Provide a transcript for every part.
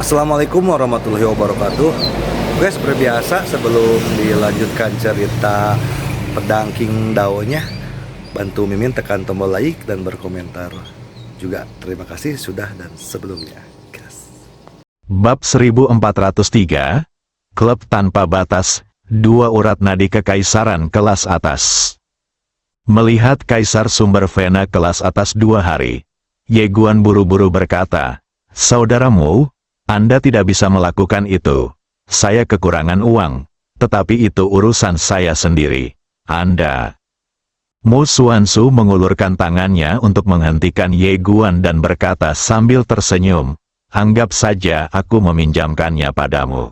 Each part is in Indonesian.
Assalamualaikum warahmatullahi wabarakatuh. Oke, seperti biasa sebelum dilanjutkan cerita pedang King Dao-nya, bantu Mimin tekan tombol like dan berkomentar. Juga terima kasih sudah dan sebelumnya. Gas. Bab 1403, Klub Tanpa Batas, 2 urat nadi kekaisaran kelas atas. Melihat Kaisar Sumber Vena kelas atas 2 hari, Ye Guan buru-buru berkata, "Saudaramu, Anda tidak bisa melakukan itu. Saya kekurangan uang, tetapi itu urusan saya sendiri. Anda." Mu Xuanzu mengulurkan tangannya untuk menghentikan Ye Guan dan berkata sambil tersenyum, "Anggap saja aku meminjamkannya padamu."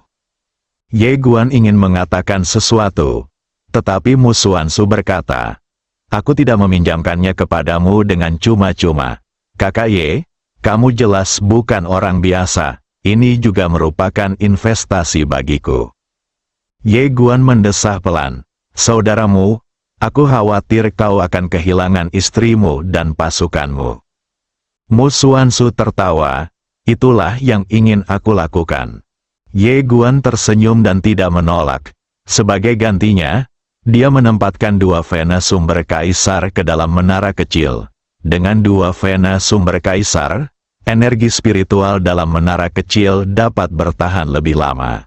Ye Guan ingin mengatakan sesuatu, tetapi Mu Xuanzu berkata, "Aku tidak meminjamkannya kepadamu dengan cuma-cuma. Kakak Ye, kamu jelas bukan orang biasa. Ini juga merupakan investasi bagiku." Ye Guan mendesah pelan, "Saudaramu, aku khawatir kau akan kehilangan istrimu dan pasukanmu." Mu Xuanzu tertawa, "Itulah yang ingin aku lakukan." Ye Guan tersenyum dan tidak menolak. Sebagai gantinya, dia menempatkan 2 Vena Sumber Kaisar ke dalam menara kecil. Dengan 2 Vena Sumber Kaisar, energi spiritual dalam menara kecil dapat bertahan lebih lama.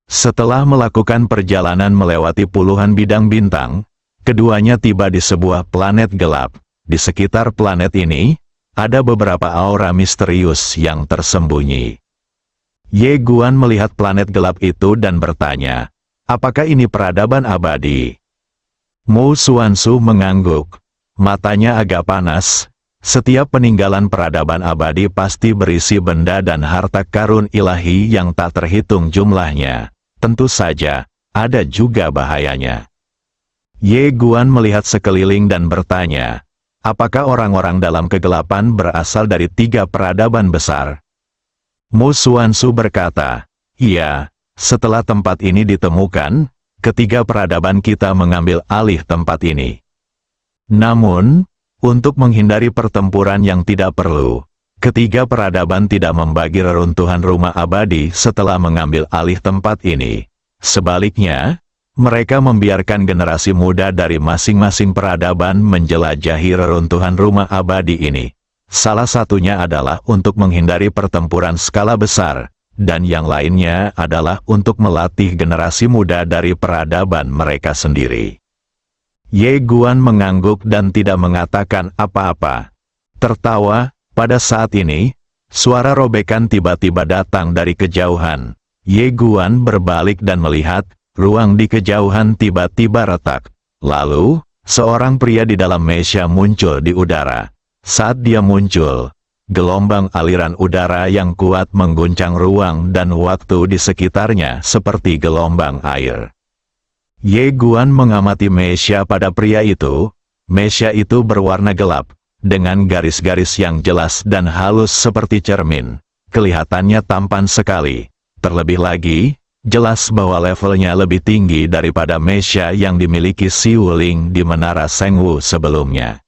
Setelah melakukan perjalanan melewati puluhan bidang bintang, keduanya tiba di sebuah planet gelap. Di sekitar planet ini, ada beberapa aura misterius yang tersembunyi. Ye Guan melihat planet gelap itu dan bertanya, "Apakah ini peradaban abadi?" Mu Xuanzu mengangguk. Matanya agak panas. Setiap peninggalan peradaban abadi pasti berisi benda dan harta karun ilahi yang tak terhitung jumlahnya. Tentu saja, ada juga bahayanya. Ye Guan melihat sekeliling dan bertanya, "Apakah orang-orang dalam kegelapan berasal dari 3 peradaban besar?" Mu Xuanzu berkata, "Iya, setelah tempat ini ditemukan, ketiga peradaban kita mengambil alih tempat ini. Namun, untuk menghindari pertempuran yang tidak perlu, ketiga peradaban tidak membagi reruntuhan rumah abadi setelah mengambil alih tempat ini. Sebaliknya, mereka membiarkan generasi muda dari masing-masing peradaban menjelajahi reruntuhan rumah abadi ini. Salah satunya adalah untuk menghindari pertempuran skala besar, dan yang lainnya adalah untuk melatih generasi muda dari peradaban mereka sendiri." Ye Guan mengangguk dan tidak mengatakan apa-apa. Tertawa, pada saat ini, suara robekan tiba-tiba datang dari kejauhan. Ye Guan berbalik dan melihat, ruang di kejauhan tiba-tiba retak. Lalu, seorang pria di dalam meja muncul di udara. Saat dia muncul, gelombang aliran udara yang kuat mengguncang ruang dan waktu di sekitarnya seperti gelombang air. Ye Guan mengamati meja pada pria itu. Meja itu berwarna gelap, dengan garis-garis yang jelas dan halus seperti cermin. Kelihatannya tampan sekali. Terlebih lagi, jelas bahwa levelnya lebih tinggi daripada meja yang dimiliki Si Wuling di Menara Sengwu sebelumnya.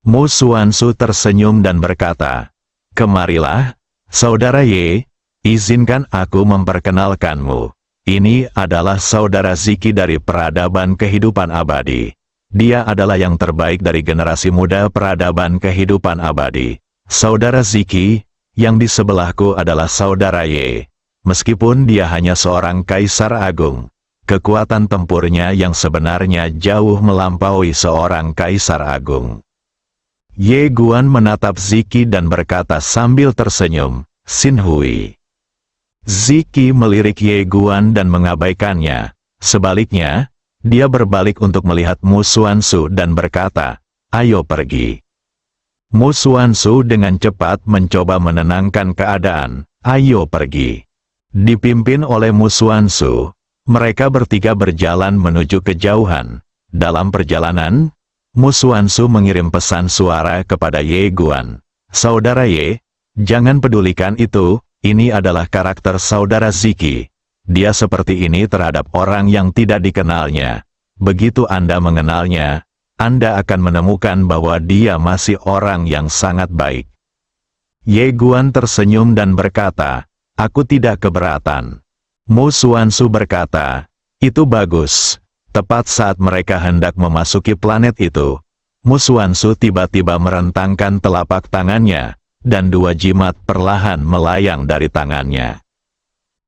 Mu Xuanzu tersenyum dan berkata, "Kemarilah, Saudara Ye, izinkan aku memperkenalkanmu. Ini adalah Saudara Ziki dari peradaban kehidupan abadi. Dia adalah yang terbaik dari generasi muda peradaban kehidupan abadi. Saudara Ziki, yang di sebelahku adalah Saudara Ye. Meskipun dia hanya seorang kaisar agung, kekuatan tempurnya yang sebenarnya jauh melampaui seorang kaisar agung." Ye Guan menatap Ziki dan berkata sambil tersenyum, "Xin Hui." Ziki melirik Ye Guan dan mengabaikannya. Sebaliknya, dia berbalik untuk melihat Mu Xuanzu dan berkata, "Ayo pergi." Mu Xuanzu dengan cepat mencoba menenangkan keadaan. "Ayo pergi." Dipimpin oleh Mu Xuanzu, mereka bertiga berjalan menuju kejauhan. Dalam perjalanan, Mu Xuanzu mengirim pesan suara kepada Ye Guan. "Saudara Ye, jangan pedulikan itu. Ini adalah karakter Saudara Ziki. Dia seperti ini terhadap orang yang tidak dikenalnya. Begitu Anda mengenalnya, Anda akan menemukan bahwa dia masih orang yang sangat baik." Ye Guan tersenyum dan berkata, aku tidak keberatan. Mu Xuanzu berkata, itu bagus. Tepat saat mereka hendak memasuki planet itu, Mu Xuanzu tiba-tiba merentangkan telapak tangannya, dan dua jimat perlahan melayang dari tangannya.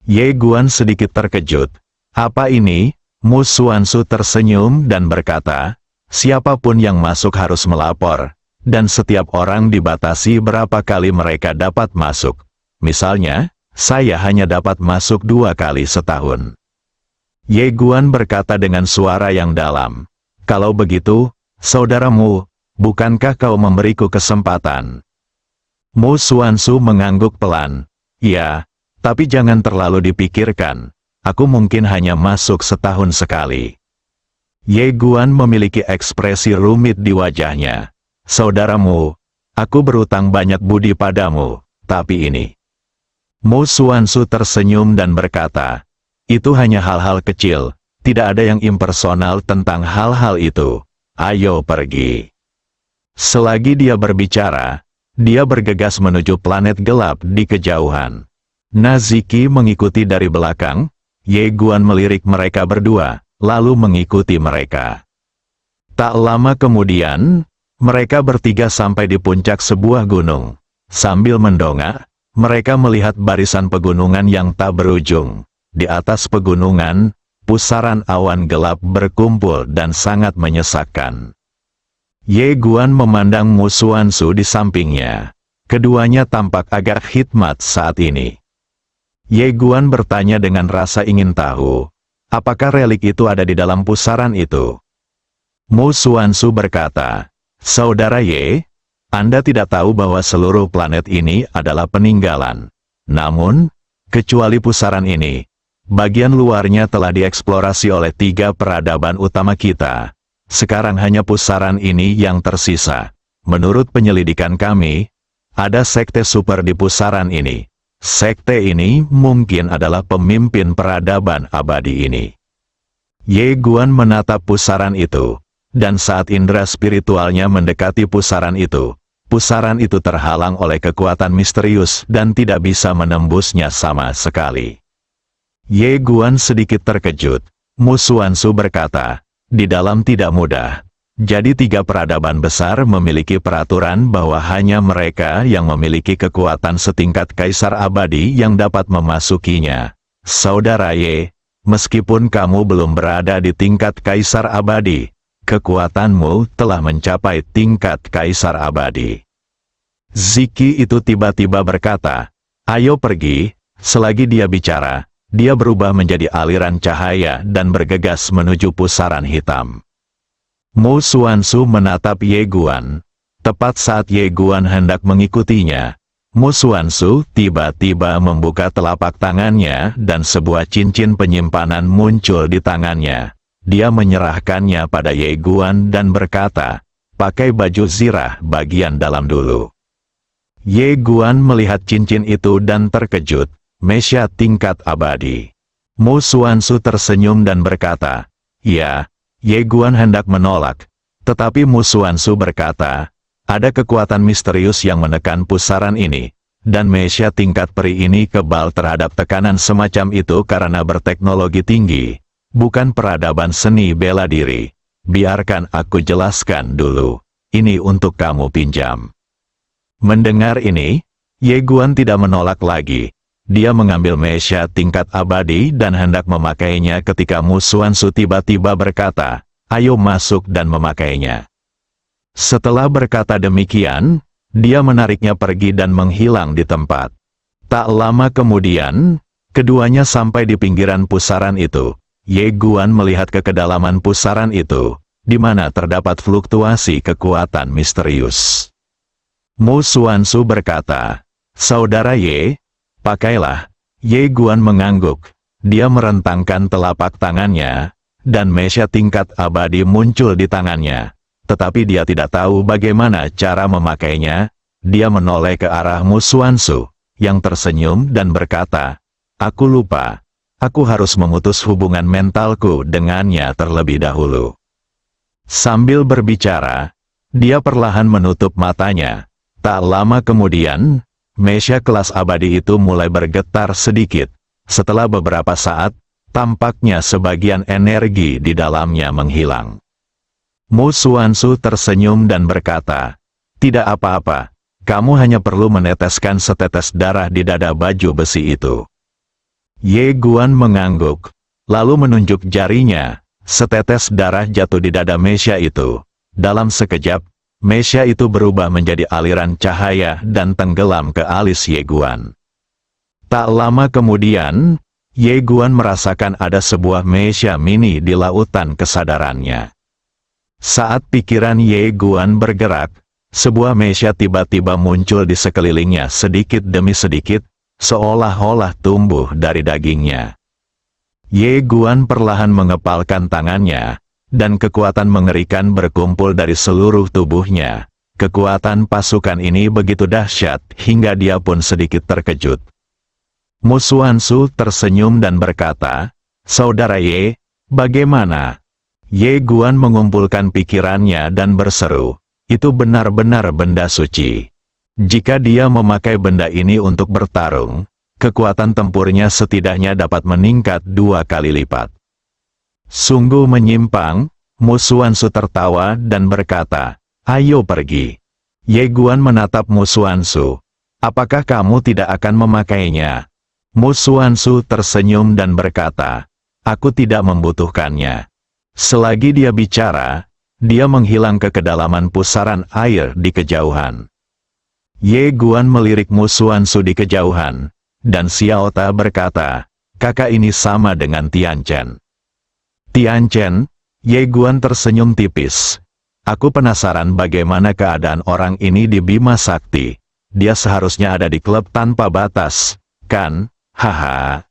Ye Guan sedikit terkejut. Apa ini? Mu Xuanzu tersenyum dan berkata, siapapun yang masuk harus melapor, dan setiap orang dibatasi berapa kali mereka dapat masuk. Misalnya, saya hanya dapat masuk 2 kali setahun. Ye Guan berkata dengan suara yang dalam, kalau begitu, saudaramu, bukankah kau memberiku kesempatan? Mu Xuanzu mengangguk pelan. Ya, tapi jangan terlalu dipikirkan, aku mungkin hanya masuk setahun sekali. Ye Guan memiliki ekspresi rumit di wajahnya. Saudaramu, aku berutang banyak budi padamu, tapi ini. Mu Xuanzu tersenyum dan berkata, itu hanya hal-hal kecil, tidak ada yang impersonal tentang hal-hal itu. Ayo pergi. Selagi dia berbicara, dia bergegas menuju planet gelap di kejauhan. Naziki mengikuti dari belakang. Ye Guan melirik mereka berdua, lalu mengikuti mereka. Tak lama kemudian, mereka bertiga sampai di puncak sebuah gunung. Sambil mendongak, mereka melihat barisan pegunungan yang tak berujung. Di atas pegunungan, pusaran awan gelap berkumpul dan sangat menyesakkan. Ye Guan memandang Mu Xuanzu di sampingnya. Keduanya tampak agak khidmat saat ini. Ye Guan bertanya dengan rasa ingin tahu, apakah relik itu ada di dalam pusaran itu? Mu Xuanzu berkata, saudara Ye, Anda tidak tahu bahwa seluruh planet ini adalah peninggalan. Namun, kecuali pusaran ini, bagian luarnya telah dieksplorasi oleh 3 peradaban utama kita. Sekarang hanya pusaran ini yang tersisa. Menurut penyelidikan kami, ada sekte super di pusaran ini. Sekte ini mungkin adalah pemimpin peradaban abadi ini. Ye Guan menatap pusaran itu, dan saat indera spiritualnya mendekati pusaran itu terhalang oleh kekuatan misterius dan tidak bisa menembusnya sama sekali. Ye Guan sedikit terkejut. Mu Xuanzu berkata, di dalam tidak mudah. Jadi 3 peradaban besar memiliki peraturan bahwa hanya mereka yang memiliki kekuatan setingkat kaisar abadi yang dapat memasukinya. Saudara Ye, meskipun kamu belum berada di tingkat kaisar abadi, kekuatanmu telah mencapai tingkat kaisar abadi. Ziki itu tiba-tiba berkata, ayo pergi. Selagi dia bicara, dia berubah menjadi aliran cahaya dan bergegas menuju pusaran hitam. Mu Xuanzu menatap Ye Guan. Tepat saat Ye Guan hendak mengikutinya, Mu Xuanzu tiba-tiba membuka telapak tangannya dan sebuah cincin penyimpanan muncul di tangannya. Dia menyerahkannya pada Ye Guan dan berkata, pakai baju zirah bagian dalam dulu. Ye Guan melihat cincin itu dan terkejut. Mesya tingkat abadi. Mu Xuanzu tersenyum dan berkata, ya. Ye Guan hendak menolak, tetapi Mu Xuanzu berkata, ada kekuatan misterius yang menekan pusaran ini, dan Mesya tingkat peri ini kebal terhadap tekanan semacam itu karena berteknologi tinggi, bukan peradaban seni bela diri. Biarkan aku jelaskan dulu, ini untuk kamu pinjam. Mendengar ini, Ye Guan tidak menolak lagi. Dia mengambil Mesya tingkat abadi dan hendak memakainya ketika Mu Xuanzu tiba-tiba berkata, ayo masuk dan memakainya. Setelah berkata demikian, dia menariknya pergi dan menghilang di tempat. Tak lama kemudian, keduanya sampai di pinggiran pusaran itu. Ye Guan melihat ke kedalaman pusaran itu, di mana terdapat fluktuasi kekuatan misterius. Mu Xuanzu berkata, saudara Ye, pakailah. Ye Guan mengangguk. Dia merentangkan telapak tangannya, dan Mesya tingkat abadi muncul di tangannya. Tetapi dia tidak tahu bagaimana cara memakainya. Dia menoleh ke arah Mu Xuanzu, yang tersenyum dan berkata, aku lupa. Aku harus memutus hubungan mentalku dengannya terlebih dahulu. Sambil berbicara, dia perlahan menutup matanya. Tak lama kemudian, Mesya kelas abadi itu mulai bergetar sedikit. Setelah beberapa saat, tampaknya sebagian energi di dalamnya menghilang. Mu Xuanzu tersenyum dan berkata, "Tidak apa-apa, kamu hanya perlu meneteskan setetes darah di dada baju besi itu." Ye Guan mengangguk, lalu menunjuk jarinya. Setetes darah jatuh di dada Mesya itu. Dalam sekejap, Mesya itu berubah menjadi aliran cahaya dan tenggelam ke alis Ye Guan. Tak lama kemudian, Ye Guan merasakan ada sebuah Mesya mini di lautan kesadarannya. Saat pikiran Ye Guan bergerak, sebuah Mesya tiba-tiba muncul di sekelilingnya sedikit demi sedikit, seolah-olah tumbuh dari dagingnya. Ye Guan perlahan mengepalkan tangannya, dan kekuatan mengerikan berkumpul dari seluruh tubuhnya. Kekuatan pasukan ini begitu dahsyat hingga dia pun sedikit terkejut. Mu Xuanzu tersenyum dan berkata, "Saudara Ye, bagaimana?" Ye Guan mengumpulkan pikirannya dan berseru, "Itu benar-benar benda suci. Jika dia memakai benda ini untuk bertarung, kekuatan tempurnya setidaknya dapat meningkat 2 kali lipat." Sungguh menyimpang, Mu Xuanzu tertawa dan berkata, "Ayo pergi." Ye Guan menatap Mu Xuanzu. "Apakah kamu tidak akan memakainya?" Mu Xuanzu tersenyum dan berkata, "Aku tidak membutuhkannya." Selagi dia bicara, dia menghilang ke kedalaman pusaran air di kejauhan. Ye Guan melirik Mu Xuanzu di kejauhan, dan Xiao Ta berkata, "Kakak ini sama dengan Tian Chen." "Tian Chen?" Ye Guan tersenyum tipis. "Aku penasaran bagaimana keadaan orang ini di Bima Sakti. Dia seharusnya ada di klub tanpa batas, kan? Haha."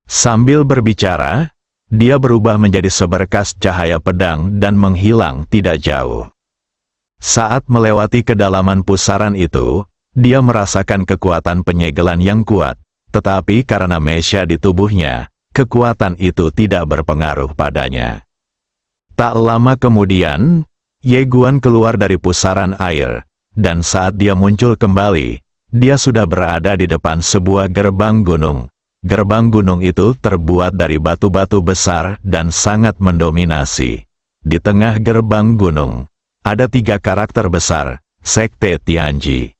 Sambil berbicara, dia berubah menjadi seberkas cahaya pedang dan menghilang tidak jauh. Saat melewati kedalaman pusaran itu, dia merasakan kekuatan penyegelan yang kuat, tetapi karena Mesya di tubuhnya, kekuatan itu tidak berpengaruh padanya. Tak lama kemudian, Ye Guan keluar dari pusaran air, dan saat dia muncul kembali, dia sudah berada di depan sebuah gerbang gunung. Gerbang gunung itu terbuat dari batu-batu besar dan sangat mendominasi. Di tengah gerbang gunung, ada 3 karakter besar, Sekte Tianji.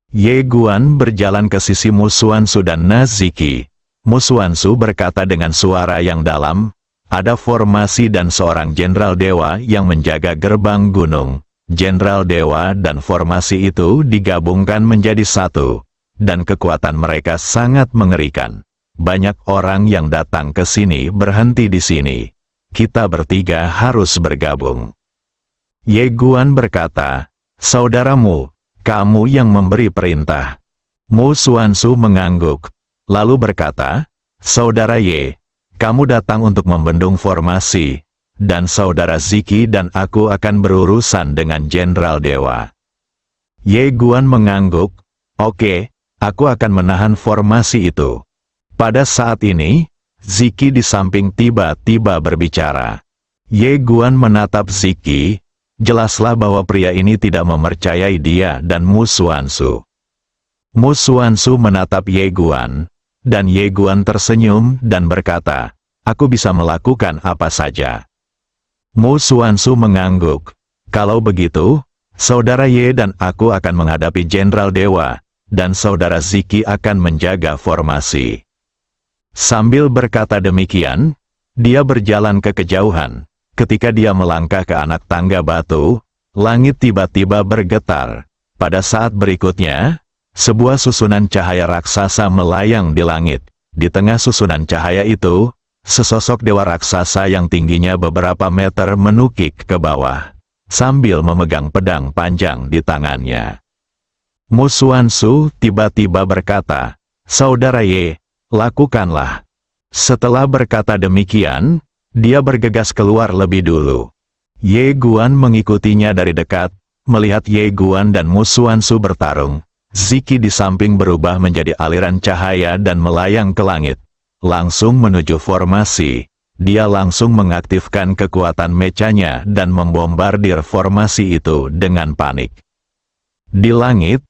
Ye Guan berjalan ke sisi Mu Xuanzu dan Naziki. Mu Xuanzu berkata dengan suara yang dalam, "Ada formasi dan seorang jenderal dewa yang menjaga gerbang gunung." Jenderal dewa dan formasi itu digabungkan menjadi satu, dan kekuatan mereka sangat mengerikan. Banyak orang yang datang ke sini berhenti di sini. Kita bertiga harus bergabung. Ye Guan berkata, "Saudaramu, kamu yang memberi perintah." Mu Xuanzu mengangguk, lalu berkata, "Saudara Ye, kamu datang untuk membendung formasi, dan Saudara Ziki dan aku akan berurusan dengan Jenderal Dewa." Ye Guan mengangguk, "Oke, aku akan menahan formasi itu." Pada saat ini, Ziki di samping tiba-tiba berbicara. Ye Guan menatap Ziki, jelaslah bahwa pria ini tidak mempercayai dia dan Mu Xuanzu. Mu Xuanzu menatap Ye Guan, dan Ye Guan tersenyum dan berkata, "Aku bisa melakukan apa saja." Mu Xuanzu mengangguk, "Kalau begitu, Saudara Ye dan aku akan menghadapi Jenderal Dewa, dan Saudara Ziki akan menjaga formasi." Sambil berkata demikian, dia berjalan ke kejauhan. Ketika dia melangkah ke anak tangga batu, langit tiba-tiba bergetar. Pada saat berikutnya, sebuah susunan cahaya raksasa melayang di langit. Di tengah susunan cahaya itu, sesosok dewa raksasa yang tingginya beberapa meter menukik ke bawah, sambil memegang pedang panjang di tangannya. Mu Xuanzu tiba-tiba berkata, "Saudara Ye, lakukanlah." Setelah berkata demikian, dia bergegas keluar lebih dulu. Ye Guan mengikutinya dari dekat. Melihat Ye Guan dan Mu Xuanzu bertarung, Ziki di samping berubah menjadi aliran cahaya dan melayang ke langit. Langsung menuju formasi, dia langsung mengaktifkan kekuatan mechanya dan membombardir formasi itu dengan panik. Di langit,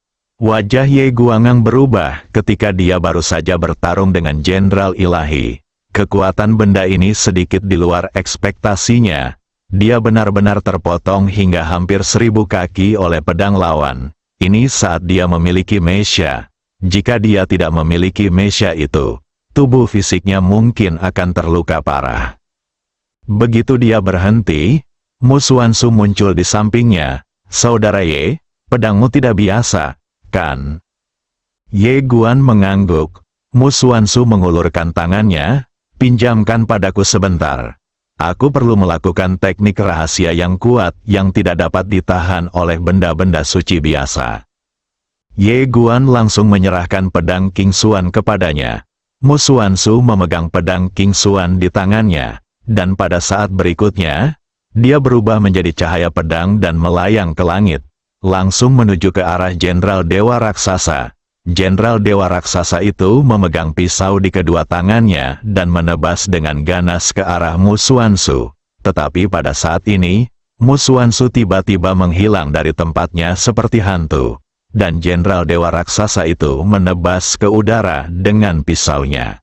Wajah Ye Guangang berubah ketika dia baru saja bertarung dengan Jenderal Ilahi. Kekuatan benda ini sedikit di luar ekspektasinya. Dia benar-benar terpotong hingga hampir 1000 kaki oleh pedang lawan. Ini saat dia memiliki Mesha. Jika dia tidak memiliki Mesha itu, tubuh fisiknya mungkin akan terluka parah. Begitu dia berhenti, Mu Xuanzu muncul di sampingnya. Saudara Ye, pedangmu tidak biasa, kan? Ye Guan mengangguk. Mu Xuanzu mengulurkan tangannya, pinjamkan padaku sebentar. Aku perlu melakukan teknik rahasia yang kuat yang tidak dapat ditahan oleh benda-benda suci biasa. Ye Guan langsung menyerahkan pedang King Xuan kepadanya. Mu Xuanzu memegang pedang King Xuan di tangannya, dan pada saat berikutnya, dia berubah menjadi cahaya pedang dan melayang ke langit, langsung menuju ke arah Jenderal Dewa Raksasa. Jenderal Dewa Raksasa itu memegang pisau di kedua tangannya dan menebas dengan ganas ke arah Mu Xuanzu. Tetapi pada saat ini, Mu Xuanzu tiba-tiba menghilang dari tempatnya seperti hantu, dan Jenderal Dewa Raksasa itu menebas ke udara dengan pisaunya.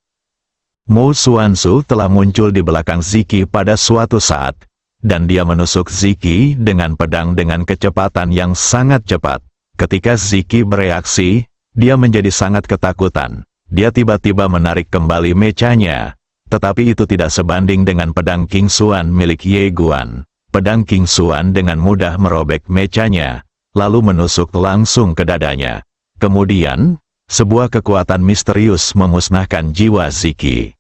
Mu Xuanzu telah muncul di belakang Ziki pada suatu saat, dan dia menusuk Ziki dengan pedang dengan kecepatan yang sangat cepat. Ketika Ziki bereaksi, dia menjadi sangat ketakutan. Dia tiba-tiba menarik kembali mechanya, tetapi itu tidak sebanding dengan pedang King Xuan milik Ye Guan. Pedang King Xuan dengan mudah merobek mechanya, lalu menusuk langsung ke dadanya. Kemudian, sebuah kekuatan misterius memusnahkan jiwa Ziki.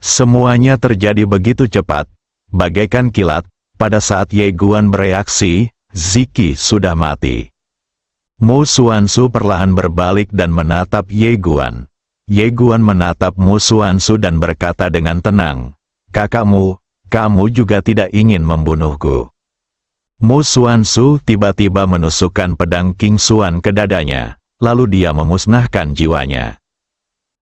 Semuanya terjadi begitu cepat, bagaikan kilat. Pada saat Ye Guan bereaksi, Ziki sudah mati. Mu Xuanzu perlahan berbalik dan menatap Ye Guan. Ye Guan menatap Mu Xuanzu dan berkata dengan tenang, "Kakakmu, kamu juga tidak ingin membunuhku." Mu Xuanzu tiba-tiba menusukkan pedang King Xuan ke dadanya, lalu dia memusnahkan jiwanya.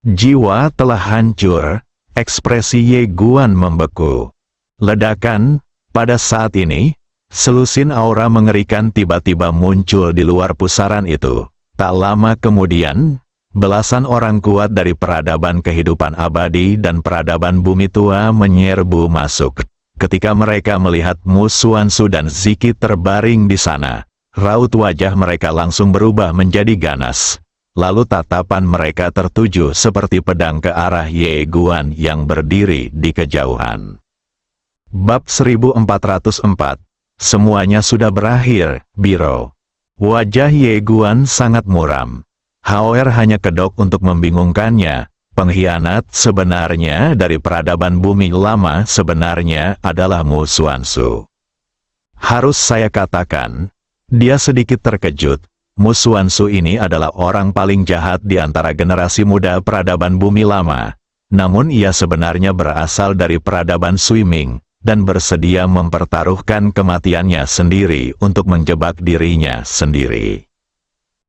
Jiwa telah hancur, ekspresi Ye Guan membeku. Ledakan, pada saat ini, selusin aura mengerikan tiba-tiba muncul di luar pusaran itu. Tak lama kemudian, belasan orang kuat dari peradaban kehidupan abadi dan peradaban bumi tua menyerbu masuk. Ketika mereka melihat Mu Xuanzu dan Ziki terbaring di sana, raut wajah mereka langsung berubah menjadi ganas. Lalu tatapan mereka tertuju seperti pedang ke arah Ye Guan yang berdiri di kejauhan. Bab 1404. Semuanya sudah berakhir, Biro. Wajah Ye Guan sangat muram. Hauer hanya kedok untuk membingungkannya. Pengkhianat sebenarnya dari peradaban bumi lama sebenarnya adalah Mu Xuanzu. Harus saya katakan, dia sedikit terkejut. Mu Xuanzu ini adalah orang paling jahat di antara generasi muda peradaban bumi lama. Namun ia sebenarnya berasal dari peradaban Suiming, dan bersedia mempertaruhkan kematiannya sendiri untuk menjebak dirinya sendiri.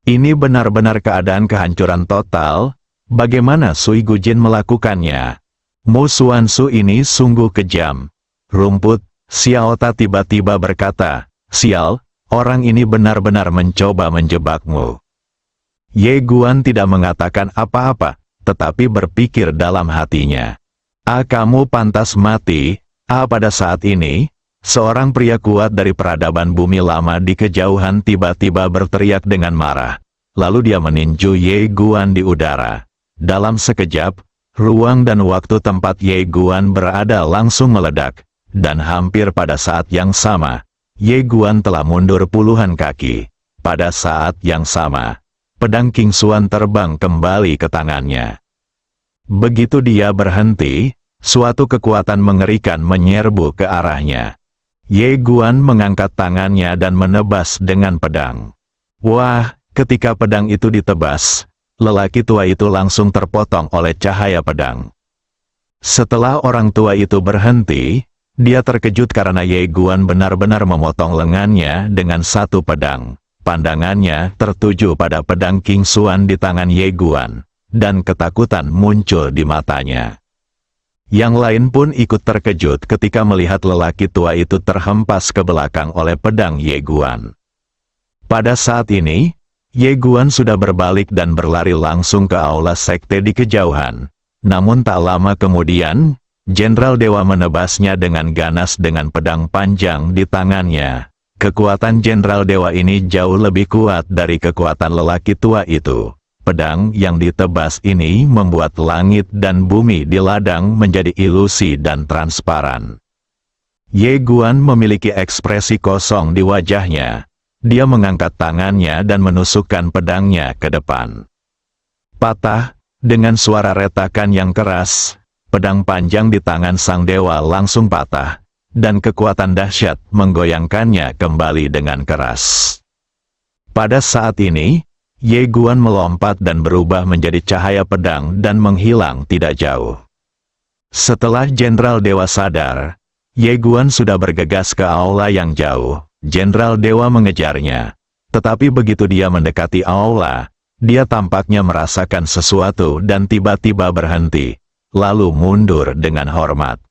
Ini benar-benar keadaan kehancuran total. Bagaimana Sui Gujin melakukannya? Mu Xuanzu ini sungguh kejam. Rumput, Xiaota tiba-tiba berkata, "Sial, orang ini benar-benar mencoba menjebakmu." Ye Guan tidak mengatakan apa-apa, tetapi berpikir dalam hatinya, kamu pantas mati." Pada saat ini, seorang pria kuat dari peradaban bumi lama di kejauhan tiba-tiba berteriak dengan marah. Lalu dia meninju Ye Guan di udara. Dalam sekejap, ruang dan waktu tempat Ye Guan berada langsung meledak. Dan hampir pada saat yang sama, Ye Guan telah mundur puluhan kaki. Pada saat yang sama, pedang King Xuan terbang kembali ke tangannya. Begitu dia berhenti, suatu kekuatan mengerikan menyerbu ke arahnya. Ye Guan mengangkat tangannya dan menebas dengan pedang. Wah, ketika pedang itu ditebas, lelaki tua itu langsung terpotong oleh cahaya pedang. Setelah orang tua itu berhenti, dia terkejut karena Ye Guan benar-benar memotong lengannya dengan satu pedang. Pandangannya tertuju pada pedang King Xuan di tangan Ye Guan, dan ketakutan muncul di matanya. Yang lain pun ikut terkejut ketika melihat lelaki tua itu terhempas ke belakang oleh pedang Ye Guan. Pada saat ini, Ye Guan sudah berbalik dan berlari langsung ke aula sekte di kejauhan. Namun tak lama kemudian, Jenderal Dewa menebasnya dengan ganas dengan pedang panjang di tangannya. Kekuatan Jenderal Dewa ini jauh lebih kuat dari kekuatan lelaki tua itu. Pedang yang ditebas ini membuat langit dan bumi di ladang menjadi ilusi dan transparan. Ye Guan memiliki ekspresi kosong di wajahnya. Dia mengangkat tangannya dan menusukkan pedangnya ke depan. Patah, dengan suara retakan yang keras, pedang panjang di tangan sang dewa langsung patah, dan kekuatan dahsyat menggoyangkannya kembali dengan keras. Pada saat ini, Ye Guan melompat dan berubah menjadi cahaya pedang dan menghilang tidak jauh. Setelah Jenderal Dewa sadar, Ye Guan sudah bergegas ke aula yang jauh. Jenderal Dewa mengejarnya. Tetapi begitu dia mendekati aula, dia tampaknya merasakan sesuatu dan tiba-tiba berhenti, lalu mundur dengan hormat.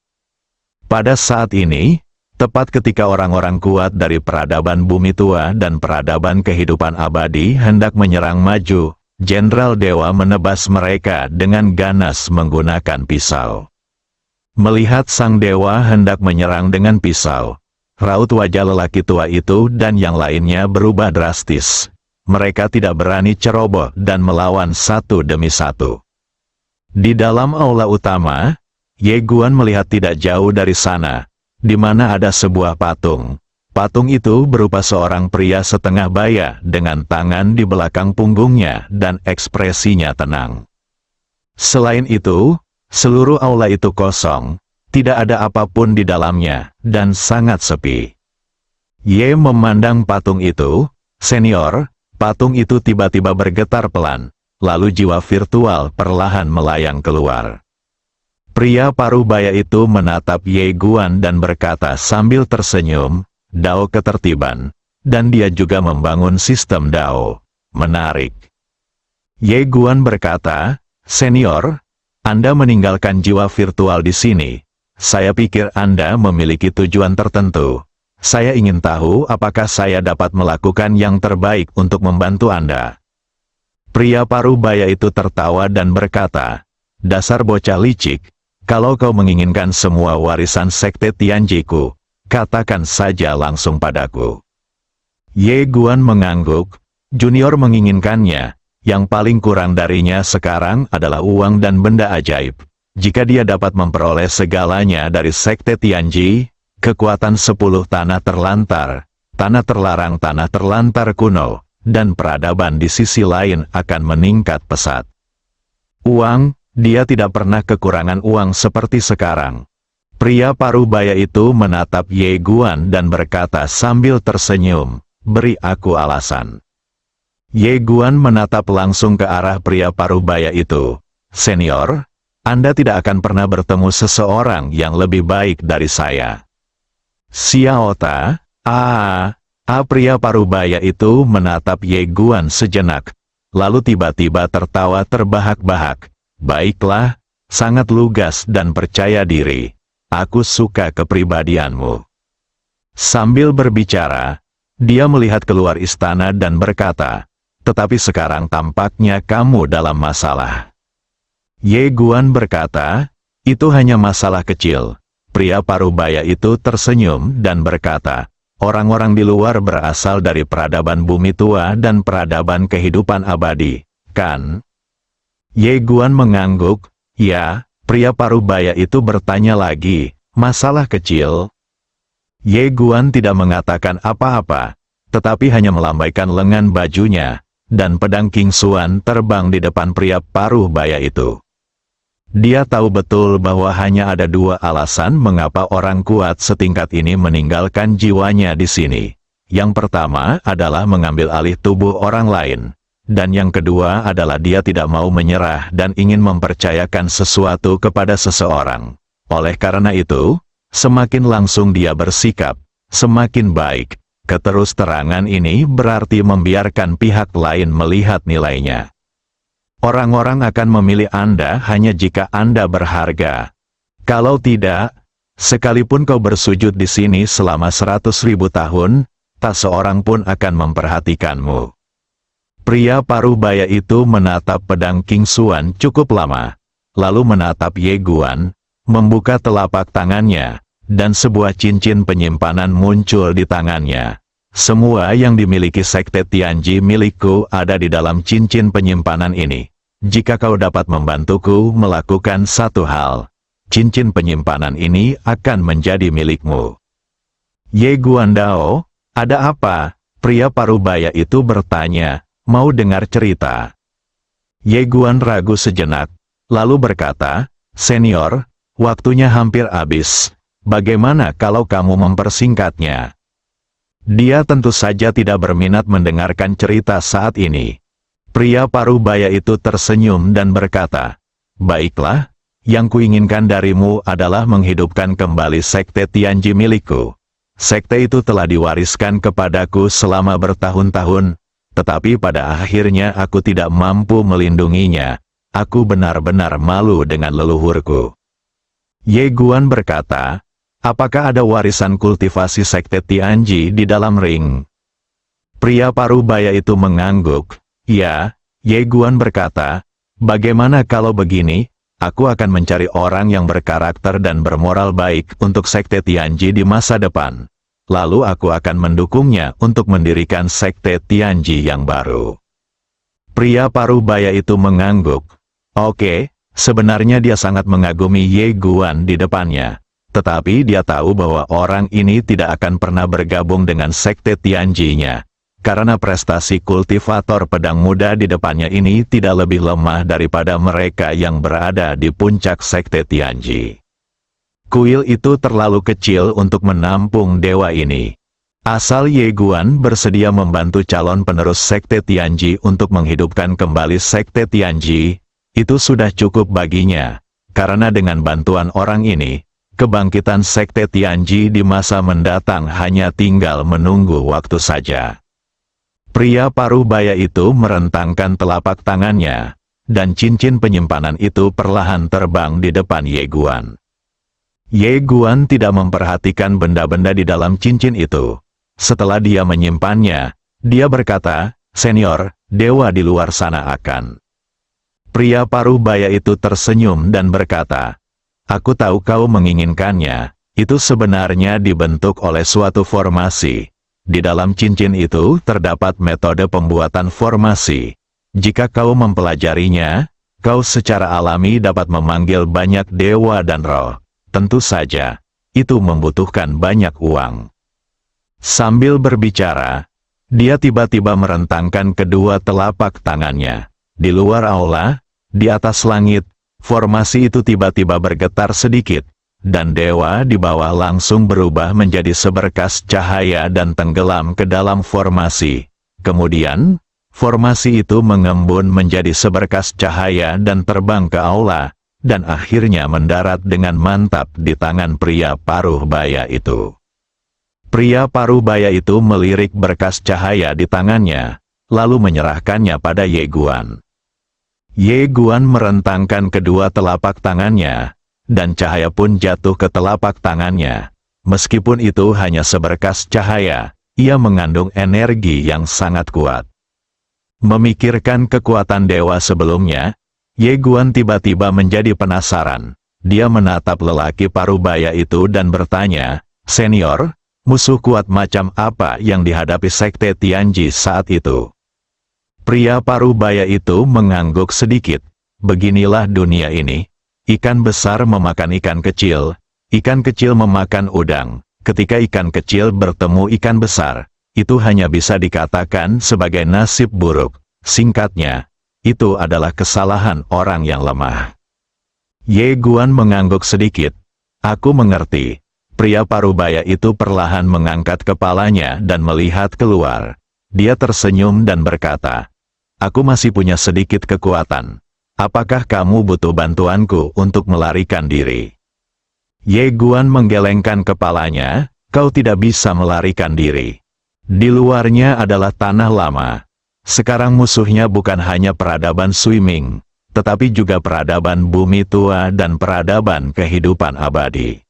Pada saat ini, tepat ketika orang-orang kuat dari peradaban bumi tua dan peradaban kehidupan abadi hendak menyerang maju, Jenderal Dewa menebas mereka dengan ganas menggunakan pisau. Melihat sang dewa hendak menyerang dengan pisau, raut wajah lelaki tua itu dan yang lainnya berubah drastis. Mereka tidak berani ceroboh dan melawan satu demi satu. Di dalam aula utama, Ye Guan melihat tidak jauh dari sana, di mana ada sebuah patung. Patung itu berupa seorang pria setengah baya dengan tangan di belakang punggungnya dan ekspresinya tenang. Selain itu, seluruh aula itu kosong, tidak ada apapun di dalamnya, dan sangat sepi. Ye memandang patung itu. Senior, patung itu tiba-tiba bergetar pelan, lalu jiwa virtual perlahan melayang keluar. Pria paruh baya itu menatap Ye Guan dan berkata sambil tersenyum, "Dao ketertiban." Dan dia juga membangun sistem Dao. Menarik. Ye Guan berkata, "Senior, Anda meninggalkan jiwa virtual di sini. Saya pikir Anda memiliki tujuan tertentu. Saya ingin tahu apakah saya dapat melakukan yang terbaik untuk membantu Anda." Pria paruh baya itu tertawa dan berkata, "Dasar bocah licik, kalau kau menginginkan semua warisan sekte Tianjiku, katakan saja langsung padaku." Ye Guan mengangguk. Junior menginginkannya. Yang paling kurang darinya sekarang adalah uang dan benda ajaib. Jika dia dapat memperoleh segalanya dari sekte Tianji, kekuatan 10 tanah terlantar, tanah terlarang, tanah terlantar kuno, dan peradaban di sisi lain akan meningkat pesat. Uang, dia tidak pernah kekurangan uang seperti sekarang. Pria paruh baya itu menatap Ye Guan dan berkata sambil tersenyum, "Beri aku alasan." Ye Guan menatap langsung ke arah pria paruh baya itu. "Senior, Anda tidak akan pernah bertemu seseorang yang lebih baik dari saya." "Xiaota, pria paruh baya itu menatap Ye Guan sejenak, lalu tiba-tiba tertawa terbahak-bahak. "Baiklah, sangat lugas dan percaya diri. Aku suka kepribadianmu." Sambil berbicara, dia melihat keluar istana dan berkata, "Tetapi sekarang tampaknya kamu dalam masalah." Ye Guan berkata, "Itu hanya masalah kecil." Pria paruh baya itu tersenyum dan berkata, "Orang-orang di luar berasal dari peradaban bumi tua dan peradaban kehidupan abadi, kan?" Ye Guan mengangguk. "Ya." Pria paruh baya itu bertanya lagi, "Masalah kecil?" Ye Guan tidak mengatakan apa-apa, tetapi hanya melambaikan lengan bajunya, dan pedang King Xuan terbang di depan pria paruh baya itu. Dia tahu betul bahwa hanya ada dua alasan mengapa orang kuat setingkat ini meninggalkan jiwanya di sini. Yang pertama adalah mengambil alih tubuh orang lain. Dan yang kedua adalah dia tidak mau menyerah dan ingin mempercayakan sesuatu kepada seseorang. Oleh karena itu, semakin langsung dia bersikap, semakin baik. Keterus-terangan ini berarti membiarkan pihak lain melihat nilainya. Orang-orang akan memilih Anda hanya jika Anda berharga. Kalau tidak, sekalipun kau bersujud di sini selama 100.000 tahun, tak seorang pun akan memperhatikanmu. Pria parubaya itu menatap pedang King Xuan cukup lama, lalu menatap Ye Guan, membuka telapak tangannya, dan sebuah cincin penyimpanan muncul di tangannya. Semua yang dimiliki Sekte Tianji milikku ada di dalam cincin penyimpanan ini. Jika kau dapat membantuku melakukan satu hal, cincin penyimpanan ini akan menjadi milikmu. Ye Guandao, ada apa? Pria parubaya itu bertanya, mau dengar cerita. Ye Guan ragu sejenak, lalu berkata, Senior, waktunya hampir habis. Bagaimana kalau kamu mempersingkatnya? Dia tentu saja tidak berminat mendengarkan cerita saat ini. Pria parubaya itu tersenyum dan berkata, baiklah, yang kuinginkan darimu adalah menghidupkan kembali Sekte Tianji milikku. Sekte itu telah diwariskan kepadaku selama bertahun-tahun, tetapi pada akhirnya aku tidak mampu melindunginya. Aku benar-benar malu dengan leluhurku. Ye Guan berkata, apakah ada warisan kultivasi Sekte Tianji di dalam ring? Pria parubaya itu mengangguk. Ya, Ye Guan berkata, bagaimana kalau begini? Aku akan mencari orang yang berkarakter dan bermoral baik untuk Sekte Tianji di masa depan. Lalu aku akan mendukungnya untuk mendirikan Sekte Tianji yang baru. Pria parubaya itu mengangguk. Oke, sebenarnya dia sangat mengagumi Ye Guan di depannya. Tetapi dia tahu bahwa orang ini tidak akan pernah bergabung dengan Sekte Tianji-nya. Karena prestasi kultivator pedang muda di depannya ini tidak lebih lemah daripada mereka yang berada di puncak Sekte Tianji. Kuil itu terlalu kecil untuk menampung dewa ini. Asal Ye Guan bersedia membantu calon penerus Sekte Tianji untuk menghidupkan kembali Sekte Tianji, itu sudah cukup baginya. Karena dengan bantuan orang ini, kebangkitan Sekte Tianji di masa mendatang hanya tinggal menunggu waktu saja. Pria parubaya itu merentangkan telapak tangannya, dan cincin penyimpanan itu perlahan terbang di depan Ye Guan. Ye Guan tidak memperhatikan benda-benda di dalam cincin itu. Setelah dia menyimpannya, dia berkata, Senior, dewa di luar sana akan. Pria parubaya itu tersenyum dan berkata, aku tahu kau menginginkannya, itu sebenarnya dibentuk oleh suatu formasi. Di dalam cincin itu terdapat metode pembuatan formasi. Jika kau mempelajarinya, kau secara alami dapat memanggil banyak dewa dan roh. Tentu saja, itu membutuhkan banyak uang. Sambil berbicara, dia tiba-tiba merentangkan kedua telapak tangannya. Di luar aula, di atas langit, formasi itu tiba-tiba bergetar sedikit. Dan dewa di bawah langsung berubah menjadi seberkas cahaya dan tenggelam ke dalam formasi. Kemudian, formasi itu mengembun menjadi seberkas cahaya dan terbang ke aula, dan akhirnya mendarat dengan mantap di tangan pria parubaya itu. Pria parubaya itu melirik berkas cahaya di tangannya, lalu menyerahkannya pada Ye Guan. Ye Guan merentangkan kedua telapak tangannya, dan cahaya pun jatuh ke telapak tangannya. Meskipun itu hanya seberkas cahaya, ia mengandung energi yang sangat kuat. Memikirkan kekuatan dewa sebelumnya, Ye Guan tiba-tiba menjadi penasaran. Dia menatap lelaki parubaya itu dan bertanya, Senior, musuh kuat macam apa yang dihadapi Sekte Tianji saat itu? Pria parubaya itu mengangguk sedikit. Beginilah dunia ini. Ikan besar memakan ikan kecil memakan udang. Ketika ikan kecil bertemu ikan besar, itu hanya bisa dikatakan sebagai nasib buruk. Singkatnya, itu adalah kesalahan orang yang lemah. Ye Guan mengangguk sedikit. Aku mengerti. Pria parubaya itu perlahan mengangkat kepalanya dan melihat keluar. Dia tersenyum dan berkata, aku masih punya sedikit kekuatan. Apakah kamu butuh bantuanku untuk melarikan diri? Ye Guan menggelengkan kepalanya, kau tidak bisa melarikan diri. Di luarnya adalah tanah lama. Sekarang musuhnya bukan hanya peradaban swimming, tetapi juga peradaban bumi tua dan peradaban kehidupan abadi.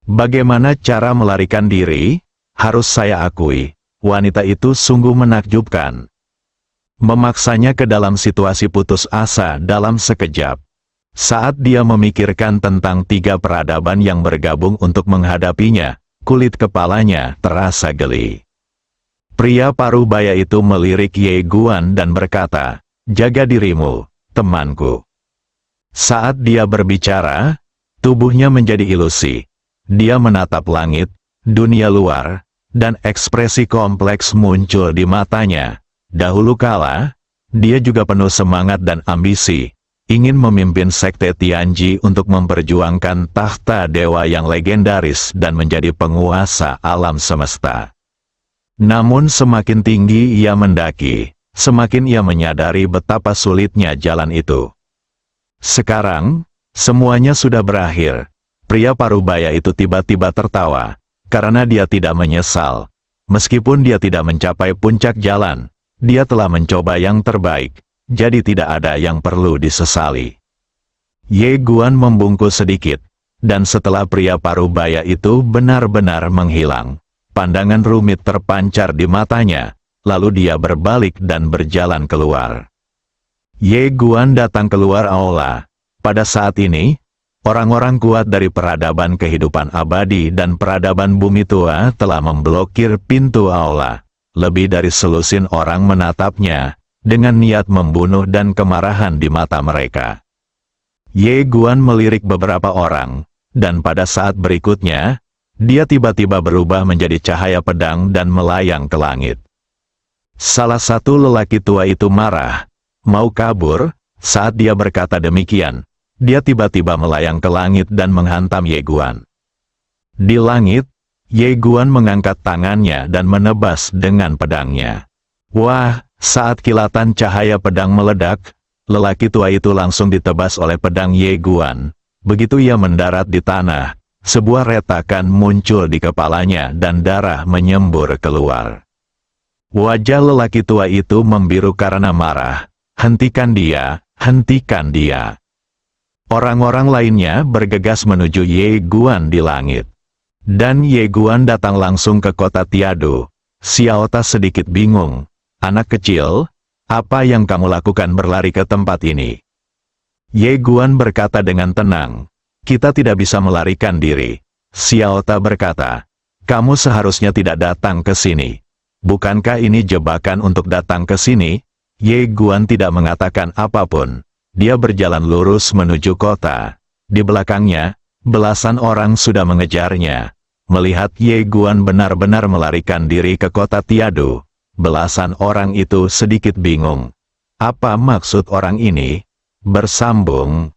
Bagaimana cara melarikan diri? Harus saya akui, wanita itu sungguh menakjubkan. memaksanya ke dalam situasi putus asa dalam sekejap. Saat dia memikirkan tentang 3 peradaban yang bergabung untuk menghadapinya, kulit kepalanya terasa geli. Pria parubaya itu melirik Ye Guan dan berkata, "Jaga dirimu, temanku." Saat dia berbicara, tubuhnya menjadi ilusi. Dia menatap langit, dunia luar, dan ekspresi kompleks muncul di matanya. Dahulu kala, dia juga penuh semangat dan ambisi, ingin memimpin sekte Tianji untuk memperjuangkan tahta dewa yang legendaris dan menjadi penguasa alam semesta. Namun semakin tinggi ia mendaki, semakin ia menyadari betapa sulitnya jalan itu. Sekarang, semuanya sudah berakhir. Pria parubaya itu tiba-tiba tertawa, karena dia tidak menyesal. Meskipun dia tidak mencapai puncak jalan, dia telah mencoba yang terbaik, jadi tidak ada yang perlu disesali. Ye Guan membungkuk sedikit, dan setelah pria parubaya itu benar-benar menghilang, pandangan rumit terpancar di matanya, lalu dia berbalik dan berjalan keluar. Ye Guan datang keluar aula. Pada saat ini, orang-orang kuat dari peradaban kehidupan abadi dan peradaban bumi tua telah memblokir pintu aula. Lebih dari selusin orang menatapnya, dengan niat membunuh dan kemarahan di mata mereka. Ye Guan melirik beberapa orang, dan pada saat berikutnya, dia tiba-tiba berubah menjadi cahaya pedang dan melayang ke langit. Salah satu lelaki tua itu marah, mau kabur. Saat dia berkata demikian, dia tiba-tiba melayang ke langit dan menghantam Ye Guan. Di langit, Ye Guan mengangkat tangannya dan menebas dengan pedangnya. Wah, saat kilatan cahaya pedang meledak, lelaki tua itu langsung ditebas oleh pedang Ye Guan. Begitu ia mendarat di tanah, sebuah retakan muncul di kepalanya dan darah menyembur keluar. Wajah lelaki tua itu membiru karena marah. "Hentikan dia, hentikan dia." Orang-orang lainnya bergegas menuju Ye Guan di langit. Dan Ye Guan datang langsung ke kota Tiadu. Xiao Ta sedikit bingung. "Anak kecil, apa yang kamu lakukan berlari ke tempat ini?" Ye Guan berkata dengan tenang, "Kita tidak bisa melarikan diri." Xiao Ta berkata, "Kamu seharusnya tidak datang ke sini. Bukankah ini jebakan untuk datang ke sini?" Ye Guan tidak mengatakan apapun. Dia berjalan lurus menuju kota. Di belakangnya, belasan orang sudah mengejarnya. Melihat Ye Guan benar-benar melarikan diri ke kota Tiadu, belasan orang itu sedikit bingung. Apa maksud orang ini? Bersambung